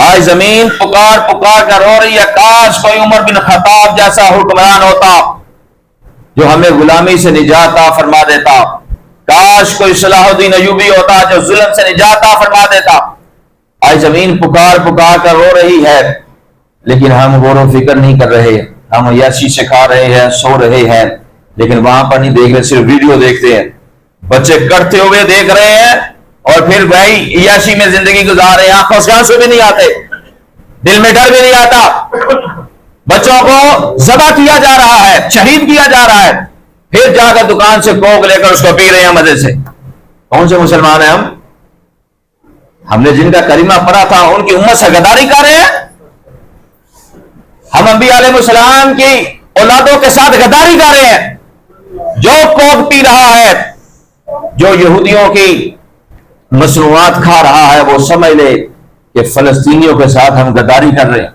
آج زمین پکار پکار کر رو رہی ہے، کاش کوئی عمر بن خطاب جیسا حکمران ہوتا جو ہمیں غلامی سے نجات عطا فرما دیتا، کاش کوئی صلاح الدین ایوبی ہوتا جو ظلم سے نجات عطا فرما دیتا۔ آج زمین پکار پکار کر رو رہی ہے، لیکن ہم غور و فکر نہیں کر رہے، ہم عیاشی سے کھا رہے ہیں، سو رہے ہیں، لیکن وہاں پر نہیں دیکھ رہے، صرف ویڈیو دیکھتے ہیں، بچے کرتے ہوئے دیکھ رہے ہیں، اور پھر بھائی عیاشی میں زندگی گزار رہے ہیں، آنکھوں سے آنسو بھی نہیں آتے، دل میں ڈر بھی نہیں آتا، بچوں کو ذبح کیا جا رہا ہے، شہید کیا جا رہا ہے، پھر جا کر دکان سے کوک لے کر اس کو پی رہے ہیں مزے سے۔ کون سے مسلمان ہیں ہم نے جن کا کریمہ پڑھا تھا ان کی امت سے غداری کر رہے ہیں، ہم انبیاء علیہ السلام کی اولادوں کے ساتھ غداری کر رہے ہیں۔ جو کوک پی رہا ہے، جو یہودیوں کی مصنوعات کھا رہا ہے، وہ سمجھ لے کہ فلسطینیوں کے ساتھ ہم غداری کر رہے ہیں۔